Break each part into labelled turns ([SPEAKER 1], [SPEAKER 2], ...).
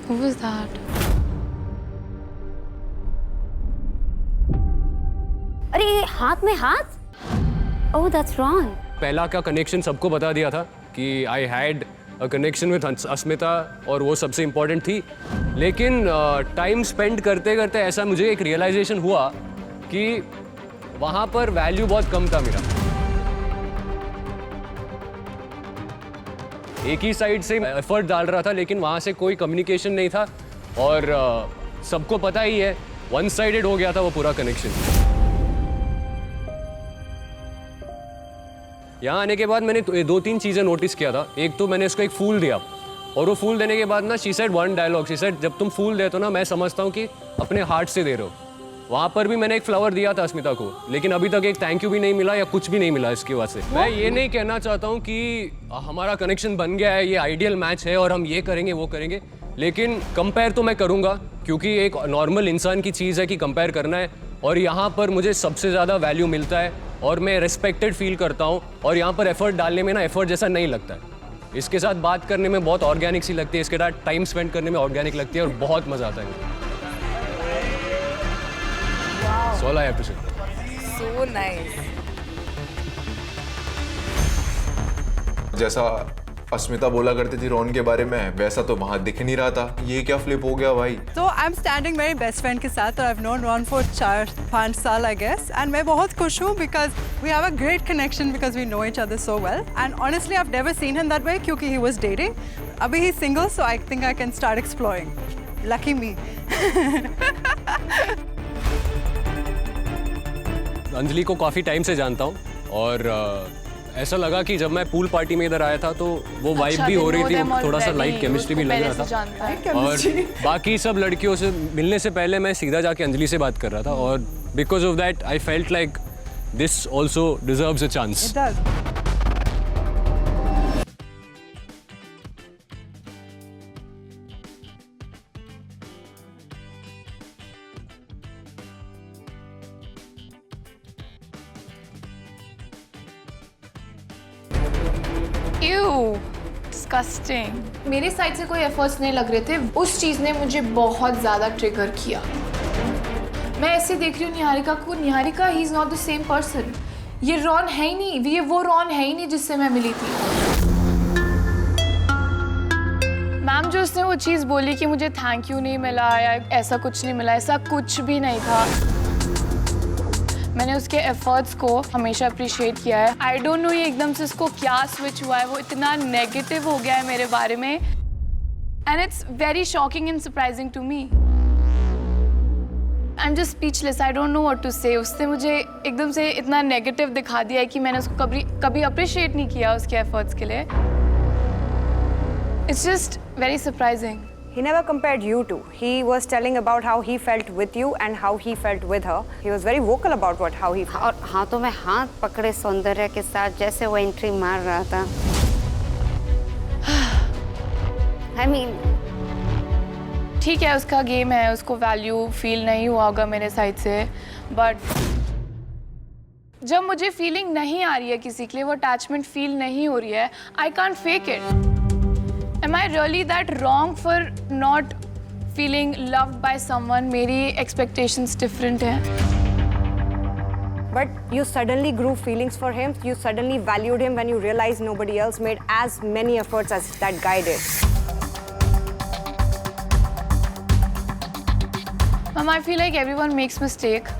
[SPEAKER 1] Who was that?
[SPEAKER 2] अरे ये हाथ में हाथ? Oh, that's wrong.
[SPEAKER 3] पहला का कनेक्शन सबको बता दिया था कि I had a connection with Asmita और वो सबसे इम्पोर्टेंट थी, लेकिन टाइम स्पेंड करते करते ऐसा मुझे एक रियलाइजेशन हुआ कि वहाँ पर वैल्यू बहुत कम था मेरा। एक ही साइड से एफर्ट डाल रहा था लेकिन वहाँ से कोई कम्युनिकेशन नहीं था और सबको पता ही है वन साइडेड हो गया था वो पूरा कनेक्शन। यहाँ आने के बाद मैंने दो तीन चीज़ें नोटिस किया था। एक तो मैंने इसको एक फूल दिया और वो फूल देने के बाद ना she said one dialogue, she said जब तुम फूल देते हो ना मैं समझता हूँ कि अपने हार्ट से दे रहे हो। वहाँ पर भी मैंने एक फ्लावर दिया था अस्मिता को, लेकिन अभी तक एक थैंक यू भी नहीं मिला या कुछ भी नहीं मिला इसकी वजह से। मैं ये नहीं कहना चाहता हूँ कि हमारा कनेक्शन बन गया है, ये आइडियल मैच है और हम ये करेंगे वो करेंगे, लेकिन कंपेयर तो मैं करूँगा क्योंकि एक नॉर्मल इंसान की चीज़ है कि कंपेयर करना है और यहाँ पर मुझे सबसे ज़्यादा वैल्यू मिलता है और मैं रिस्पेक्टेड फील करता हूँ और यहाँ पर एफर्ट डालने में ना एफर्ट जैसा नहीं लगता है। इसके साथ बात करने में बहुत ऑर्गेनिक सी लगती है, इसके साथ टाइम स्पेंड करने में ऑर्गेनिक लगती है और बहुत मज़ा आता है। So all I have to say.
[SPEAKER 4] So nice.
[SPEAKER 5] जैसा अस्मिता बोला करती थी रॉन के बारे में, वैसा तो वहाँ दिख नहीं रहा था। ये क्या फ्लिप हो गया भाई?
[SPEAKER 4] So I'm standing मेरी best friend के साथ और I've known Ron for 4-5 साल I guess and मैं बहुत खुश हूँ because we have a great connection because we know each other so well and honestly I've never seen him that way क्योंकि he was dating. अभी he's single so I think I can start exploring. Lucky me.
[SPEAKER 3] Anjali को काफ़ी time से जानता हूँ और ऐसा लगा कि जब मैं पूल पार्टी में इधर आया था तो वो वाइब भी हो रही थी, थोड़ा सा लाइट केमिस्ट्री भी लग रहा था और बाकी सब लड़कियों से मिलने से पहले मैं सीधा जाके अंजलि से बात कर रहा था और because of that I felt like this also deserves a chance.
[SPEAKER 1] Ew, disgusting.
[SPEAKER 6] मेरे साइड से कोई एफर्ट्स नहीं लग रहे थे, उस चीज़ ने मुझे बहुत ज़्यादा ट्रिगर किया। मैं ऐसे देख रही हूँ निहारिका को, Niharika he is not the same person. ये रॉन है ही नहीं, ये वो रॉन है ही नहीं जिससे मैं मिली थी। मैम जो उसने वो चीज़ बोली कि मुझे थैंक यू नहीं मिला या ऐसा कुछ नहीं मिला, ऐसा कुछ भी नहीं था। मैंने उसके एफर्ट्स को हमेशा अप्रिशिएट किया है। आई डोंट नो ये एकदम से उसको क्या स्विच हुआ है, वो इतना नेगेटिव हो गया है मेरे बारे में and it's very shocking and surprising to me. I am just speechless, I don't know what to say. उसने मुझे एकदम से इतना नेगेटिव दिखा दिया है कि मैंने उसको कभी अप्रिशिएट नहीं किया उसके एफर्ट्स के लिए। It's just very surprising.
[SPEAKER 7] He never compared you two. He was telling about how he felt with you and how he felt with her. He was very vocal about how he felt.
[SPEAKER 2] और हाँ तो मैं हाथ पकड़े सौंदर्य के साथ जैसे वो एंट्री मार रहा था। I mean,
[SPEAKER 1] ठीक है उसका गेम है, उसको वैल्यू फील नहीं हुआ होगा मेरे साइड से, बट जब मुझे फीलिंग नहीं आ रही है किसी के लिए, वो अटैचमेंट फील नहीं हो रही है, I can't fake it. Am I really that wrong for not feeling loved by someone? मेरी expectations different हैं।
[SPEAKER 7] But you suddenly grew feelings for him. You suddenly valued him when you realized nobody else made as many efforts as that guy did.
[SPEAKER 1] Ma'am, I feel like everyone makes mistake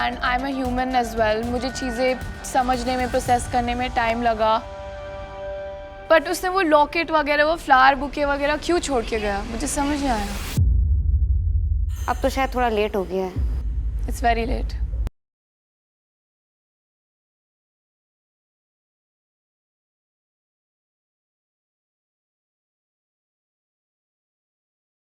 [SPEAKER 1] and I'm a human as well. मुझे चीज़ें समझने में, process करने में time लगा। But उसने वो locket वगैरह, वो फ्लावर बुके वगैरह क्यों छोड़ के गया, मुझे समझ नहीं आया।
[SPEAKER 2] अब तो शायद थोड़ा लेट हो गया है।
[SPEAKER 1] It's very late.